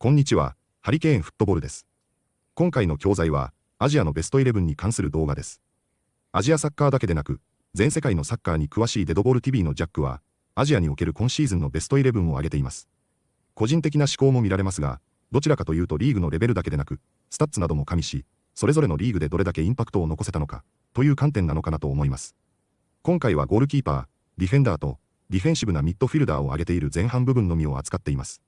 こんにちは、ハリケーンフットボールです。今回の教材は、アジアのベストイレブンに関する動画です。アジアサッカーだけでなく、全世界のサッカーに詳しいデッドボール TV のジャックは、アジアにおける今シーズンのベストイレブンを挙げています。個人的な嗜好も見られますが、どちらかというとリーグのレベルだけでなく、スタッツなども加味し、それぞれのリーグでどれだけインパクトを残せたのか、という観点なのかなと思います。今回はゴールキーパー、ディフェンダーと、ディフェンシブなミッドフィルダーを挙げている前半部分のみを扱っています。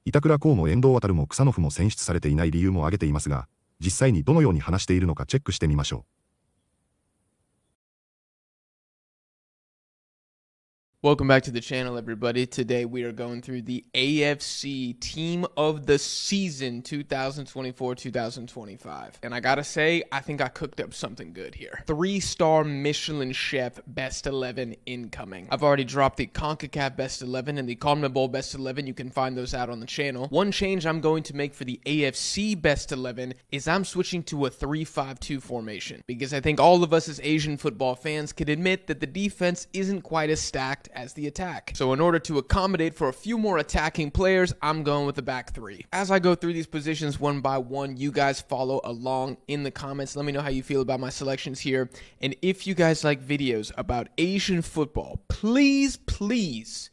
板倉滉も遠藤航もクサノフも選出されていない理由も挙げていますが、実際にどのように話しているのかチェックしてみましょう。Welcome back to the channel, everybody. Today we are going through the AFC Team of the Season 2024-2025. And I gotta say, I think I cooked up something good here. 3-star Michelin Chef Best 11 incoming. I've already dropped the CONCACAF Best 11 and the CONMEBOL Best 11. You can find those out on the channel. One change I'm going to make for the AFC Best 11 is I'm switching to a 3-5-2 formation. Because I think all of us as Asian football fans can admit that the defense isn't quite as stacked as the attack. So in order to accommodate for a few more attacking players, I'm going with the back three. As I go through these positions one by one, you guys follow along in the comments. Let me know how you feel about my selections here. And if you guys like videos about Asian football, please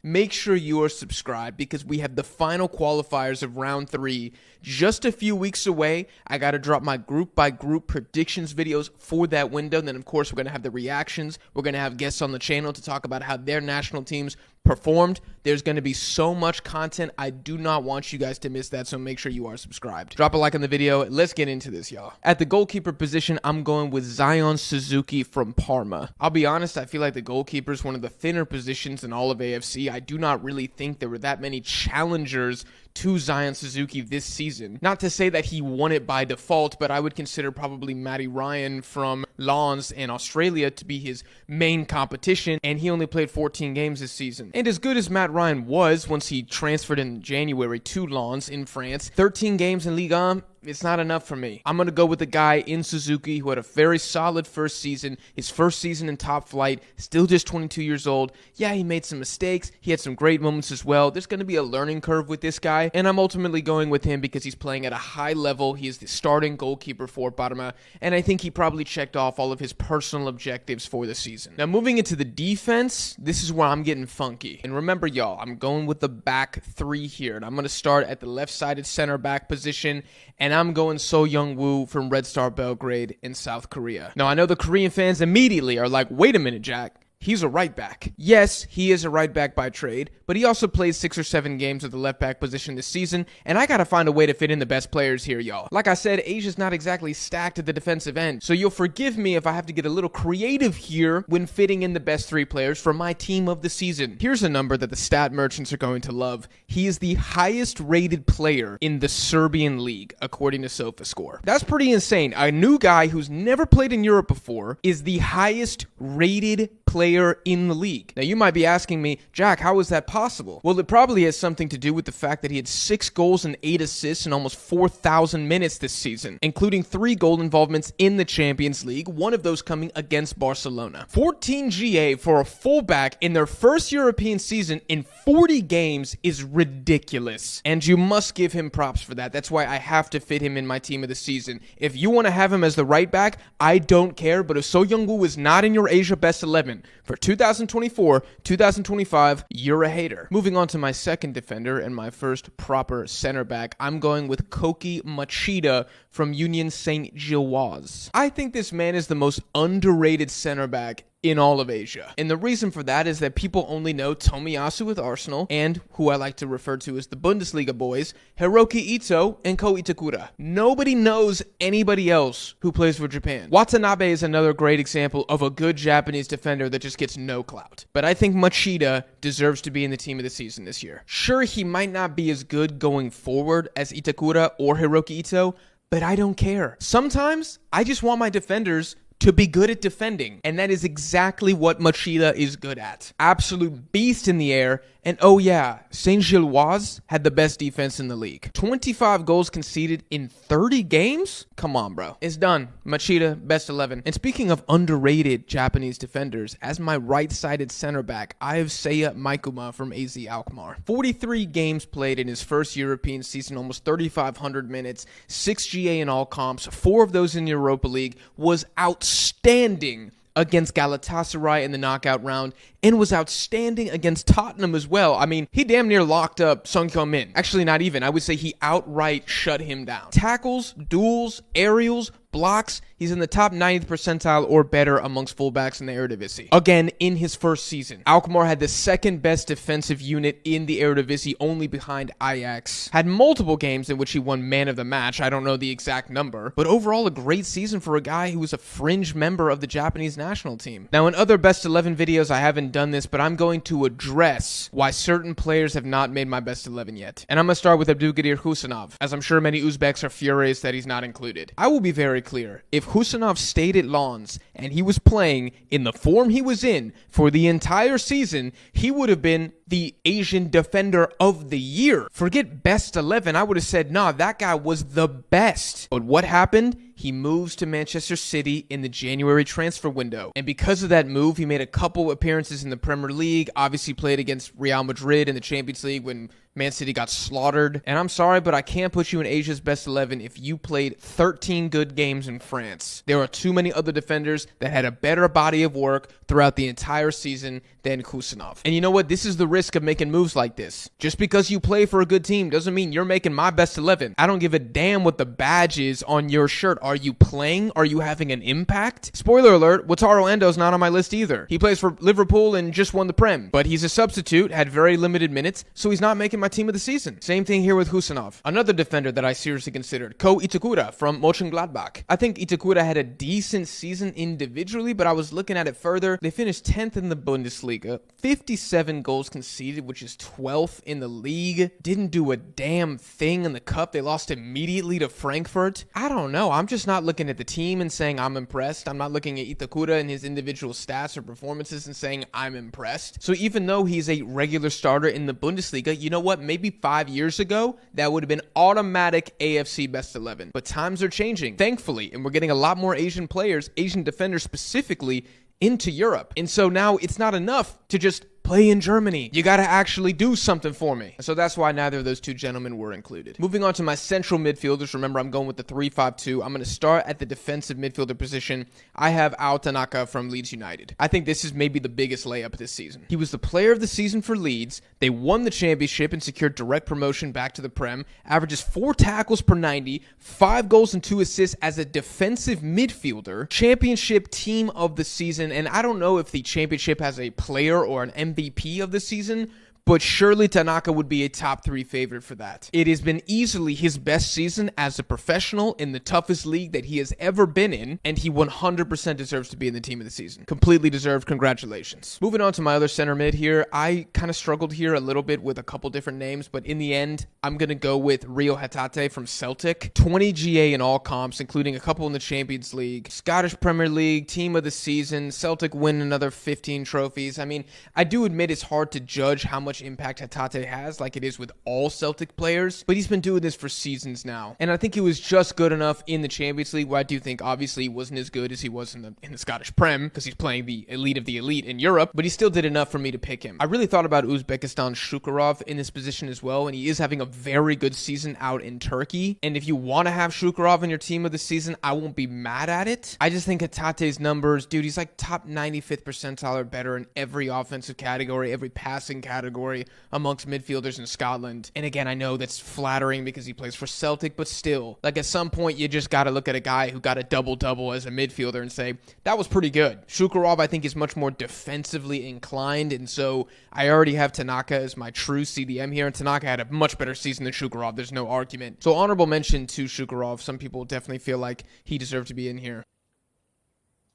make sure you are subscribed because we have the final qualifiers of round 3 just a few weeks away. I got to drop my group by group predictions videos for that window. Then of course we're going to have the reactions. We're going to have guests on the channel to talk about how their national teams performed. There's going to be so much content. I do not want you guys to miss that, so make sure you are subscribed. Drop a like on the video. Let's get into this, y'all. At the goalkeeper position, I'm going with Zion Suzuki from Parma. I'll be honest, I feel like the goalkeeper is one of the thinner positions in all of AFC. I do not really think there were that many challengers to Zion Suzuki this season. Not to say that he won it by default, but I would consider probably Matty Ryan from Lens in Australia to be his main competition, and he only played 14 games this season. And as good as Matt Ryan was once he transferred in January to Lens in France, 13 games in Ligue 1, it's not enough for me. I'm going to go with the guy in Suzuki who had a very solid first season, his first season in top flight, still just 22 years old. Yeah, he made some mistakes. He had some great moments as well. There's going to be a learning curve with this guy, and I'm ultimately going with him because he's playing at a high level. He is the starting goalkeeper for Parma, and I think he probably checked off all of his personal objectives for the season. Now, moving into the defense, this is where I'm getting funky. And remember, y'all, I'm going with the back three here, and I'm going to start at the left-sided center back position, and I'm going So Young-woo from Red Star Belgrade in South Korea. Now, I know the Korean fans immediately are like, wait a minute, Jack. He's a right back. Yes, he is a right back by trade, but he also played 6 or 7 games at the left back position this season, and I gotta find a way to fit in the best players here, y'all. Like I said, Asia's not exactly stacked at the defensive end, so you'll forgive me if I have to get a little creative here when fitting in the best 3 players for my team of the season. Here's a number that the stat merchants are going to love. He is the highest rated player in the Serbian league, according to SofaScore. That's pretty insane. A new guy who's never played in Europe before is the highest rated player in the league. Now, you might be asking me, Jack, how is that possible? Well, it probably has something to do with the fact that he had 6 goals and 8 assists in almost 4,000 minutes this season, including 3 goal involvements in the Champions League, one of those coming against Barcelona. 14 GA for a fullback in their first European season in 40 games is ridiculous, and you must give him props for that. That's why I have to fit him in my team of the season. If you want to have him as the right back, I don't care, but if So Young-woo is not in your Asia Best 11, for 2024-2025, you're a hater. Moving on to my second defender and my first proper center back, I'm going with Koki Machida from Union Saint-Gilloise. I think this man is the most underrated center back in all of Asia. And the reason for that is that people only know Tomiyasu with Arsenal and, who I like to refer to as the Bundesliga boys, Hiroki Ito and Ko Itakura. Nobody knows anybody else who plays for Japan. Watanabe is another great example of a good Japanese defender that just gets no clout. But I think Machida deserves to be in the team of the season this year. Sure, he might not be as good going forward as Itakura or Hiroki Ito, but I don't care. Sometimes, I just want my defenders to be good at defending, and that is exactly what Machida is good at. Absolute beast in the air, And oh yeah, Saint-Gilloise had the best defense in the league. 25 goals conceded in 30 games? Come on, bro. It's done. Machida, best 11. And speaking of underrated Japanese defenders, as my right-sided center back, I have Seiya Maikuma from AZ Alkmaar. 43 games played in his first European season, almost 3,500 minutes, 6 GA in all comps, 4 of those in the Europa League, was outstanding against Galatasaray in the knockout round, and was outstanding against Tottenham as well. I mean, he damn near locked up Son Heung-min. Actually, not even. I would say he outright shut him down. Tackles, duels, aerials, blocks, he's in the top 90th percentile or better amongst fullbacks in the Eredivisie. Again, in his first season. Alkmaar had the second best defensive unit in the Eredivisie, only behind Ajax. Had multiple games in which he won man of the match. I don't know the exact number, but overall a great season for a guy who was a fringe member of the Japanese national team. Now, in other best 11 videos, I haven't done this, but I'm going to address why certain players have not made my best 11 yet. And I'm going to start with Abdulkadir Husanov, as I'm sure many Uzbeks are furious that he's not included. I will be very clear. If Husanov stayed at Lens and he was playing in the form he was in for the entire season, he would have been the Asian Defender of the Year. Forget best 11. I would have said, nah, that guy was the best. But what happened? He moves to Manchester City in the January transfer window. And because of that move, he made a couple appearances in the Premier League, obviously played against Real Madrid in the Champions League when Man City got slaughtered. And I'm sorry, but I can't put you in Asia's best 11 if you played 13 good games in France. There are too many other defenders that had a better body of work throughout the entire season than Husanov. And you know what? This is the risk of making moves like this. Just because you play for a good team doesn't mean you're making my best 11. I don't give a damn what the badge is on your shirt. Are you playing? Are you having an impact? Spoiler alert, Wataru Endo's not on my list either. He plays for Liverpool and just won the Prem. But he's a substitute, had very limited minutes, so he's not making my team of the season. Same thing here with Husanov. Another defender that I seriously considered, Ko Itakura from Mönchengladbach. I think Itakura had a decent season individually, but I was looking at it further. They finished 10th in the Bundesliga, 57 goals conceded, which is 12th in the league. Didn't do a damn thing in the cup. They lost immediately to Frankfurt. I don't know. I'm just not looking at the team and saying I'm impressed. I'm not looking at Itakura and his individual stats or performances and saying I'm impressed. So even though he's a regular starter in the Bundesliga, you know what? Maybe 5 years ago, that would have been automatic AFC best 11. But times are changing, thankfully, and we're getting a lot more Asian players, Asian defenders specifically, into Europe. And so now it's not enough to just play in Germany. You gotta actually do something for me. So that's why neither of those two gentlemen were included. Moving on to my central midfielders. Remember, I'm going with the 3-5-2. I'm gonna start at the defensive midfielder position. I have Ao Tanaka from Leeds United. I think this is maybe the biggest layup this season. He was the player of the season for Leeds. They won the championship and secured direct promotion back to the Prem. Averages 4 tackles per 90, 5 goals and 2 assists as a defensive midfielder. Championship team of the season. And I don't know if the championship has a player or an MVP of the season, but surely Tanaka would be a top 3 favorite for that. It has been easily his best season as a professional in the toughest league that he has ever been in, and he 100% deserves to be in the team of the season. Completely deserved. Congratulations. Moving on to my other center mid here, I kind of struggled here a little bit with a couple different names, but in the end, I'm going to go with Rio Hatate from Celtic. 20 GA in all comps, including a couple in the Champions League, Scottish Premier League, team of the season, Celtic win another 15 trophies. I mean, I do admit it's hard to judge how much impact Hatate has, like it is with all Celtic players, but he's been doing this for seasons now, and I think he was just good enough in the Champions League, where I do think obviously he wasn't as good as he was in the Scottish Prem, because he's playing the elite of the elite in Europe, but he still did enough for me to pick him. I really thought about Uzbekistan's Shukurov in this position as well, and he is having a very good season out in Turkey, and if you want to have Shukurov in your team of the season, I won't be mad at it. I just think Hatate's numbers, dude, he's like top 95th percentile or better in every offensive category, every passing category, amongst midfielders in Scotland. And again, I know that's flattering because he plays for Celtic, but still, like at some point, you just got to look at a guy who got a double-double as a midfielder and say, that was pretty good. Shukurov, I think, is much more defensively inclined, and so I already have Tanaka as my true CDM here, and Tanaka had a much better season than Shukurov. There's no argument. So honorable mention to Shukurov. Some people definitely feel like he deserved to be in here.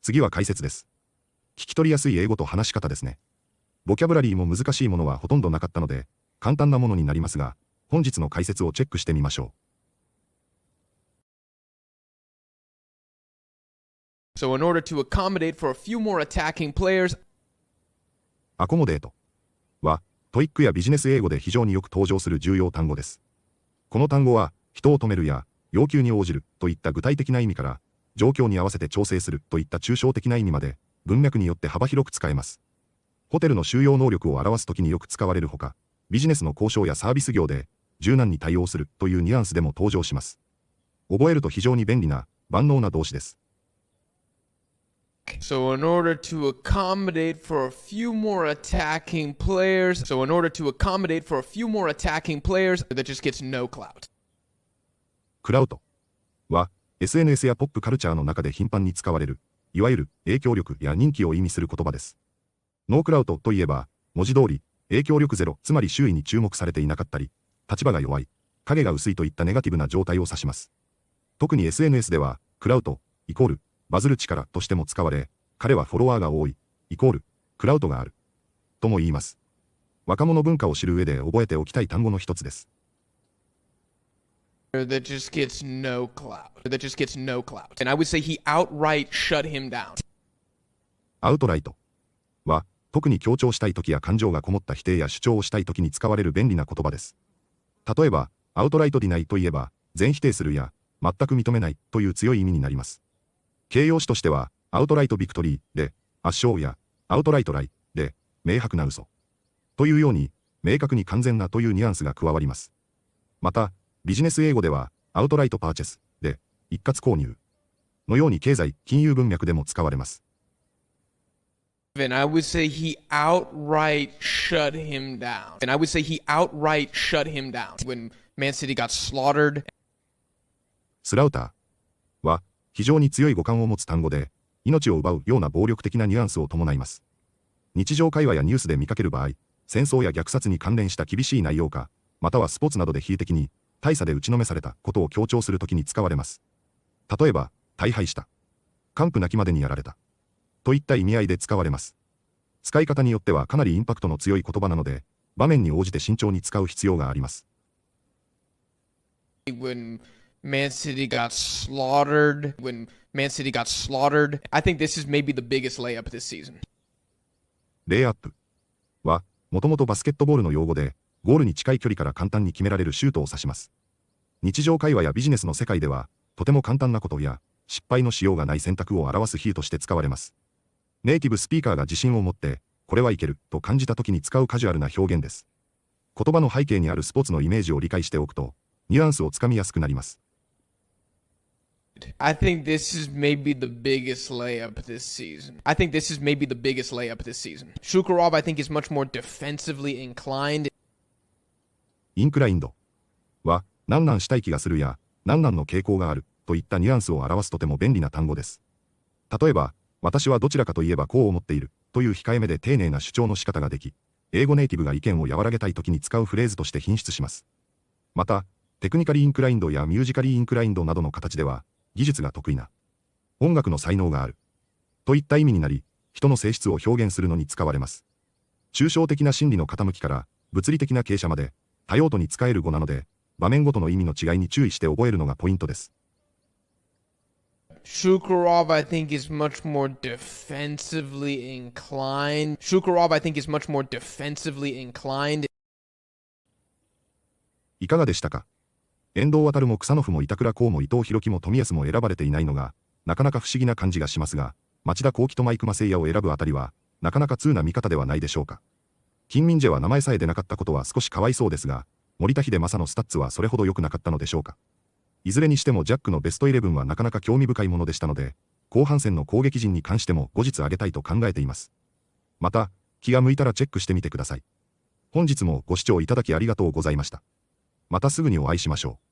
次は解説です。聞き取りやすい英語と話し方ですね。ボキャブラリーも難しいものはほとんどなかったので、簡単なものになりますが、本日の解説をチェックしてみましょう。So in order to accommodate for a few more attacking players, アコモデートはトイックやビジネス英語で非常によく登場する重要単語です。この単語は、人を止めるや、要求に応じるといった具体的な意味から、状況に合わせて調整するといった抽象的な意味まで、文脈によって幅広く使えます。ホテルの収容能力を表すときによく使われるほか、ビジネスの交渉やサービス業で、柔軟に対応するというニュアンスでも登場します。覚えると非常に便利な、万能な動詞です。So in order to accommodate for a few more attacking players, that just gets no clout. クラウトは SNS やポップカルチャーの中で頻繁に使われる、いわゆる影響力や人気を意味する言葉です。ノークラウトといえば、文字通り影響力ゼロ、つまり周囲に注目されていなかったり、立場が弱い、影が薄いといったネガティブな状態を指します。特に SNS では、クラウトイコールバズる力としても使われ、彼はフォロワーが多い、イコールクラウトがある、とも言います。若者文化を知る上で覚えておきたい単語の一つです。That just gets no clout. And I would say he outright shut him down. アウトライトは、特に強調したいときや感情がこもった否定や主張をしたいときに使われる便利な言葉です。例えば、アウトライトディナイといえば、全否定するや、全く認めないという強い意味になります。形容詞としては、アウトライトビクトリーで、圧勝や、アウトライトライで、明白な嘘。というように、明確に完全なというニュアンスが加わります。また、ビジネス英語では、アウトライトパーチェスで、一括購入のように経済、金融文脈でも使われます。And I would say he outright shut him down. When Man City got slaughtered. スラウターは、非常に強い語感を持つ単語で、命を奪うような暴力的なニュアンスを伴います。日常会話やニュースで見かける場合、戦争や虐殺に関連した厳しい内容か、またはスポーツなどで恣意的に、大差で打ちのめされたことを強調するときに使われます。例えば、大敗した。完膚なきまでにやられた。といった意味合いで使われます。使い方によってはかなりインパクトの強い言葉なので、場面に応じて慎重に使う必要があります。When Man City got slaughtered, I think this is maybe the biggest layup this season. レイアップは、もともとバスケットボールの用語で、ゴールに近い距離から簡単に決められるシュートを指します。日常会話やビジネスの世界では、とても簡単なことや、失敗のしようがない選択を表す比喩として使われます。ネイティブスピーカーが自信を持って、これはいけると感じた時に使うカジュアルな表現です。言葉の背景にあるスポーツのイメージを理解しておくと、ニュアンスをつかみやすくなります。I think this is maybe the biggest layup this season. Shukurov, I think, is much more defensively inclined. インクラインドは、何々したい気がするや、何々の傾向があるといったニュアンスを表すとても便利な単語です。例えば、私はどちらかといえばこう思っているという控えめで丁寧な主張の仕方ができ、英語ネイティブが意見を和らげたいときに使うフレーズとして品質します。また、テクニカリーインクラインドやミュージカリーインクラインドなどの形では、技術が得意な、音楽の才能があるといった意味になり、人の性質を表現するのに使われます。抽象的な心理の傾きから物理的な傾斜まで多用途に使える語なので、場面ごとの意味の違いに注意して覚えるのがポイントです。Shukurov, I think, is much more defensively inclined. いかがでしたか？遠藤航もクサノフも板倉滉も伊藤洋樹も冨安も選ばれていないのが、なかなか不思議な感じがしますが、町田浩樹と毎熊誠也を選ぶあたりは、なかなか通な見方ではないでしょうか。キンミンジェは名前さえ出なかったことは少しかわいそうですが、森田秀正のスタッツはそれほど良くなかったのでしょうか。いずれにしてもジャックのベストイレブンはなかなか興味深いものでしたので、後半戦の攻撃陣に関しても後日上げたいと考えています。また、気が向いたらチェックしてみてください。本日もご視聴いただきありがとうございました。またすぐにお会いしましょう。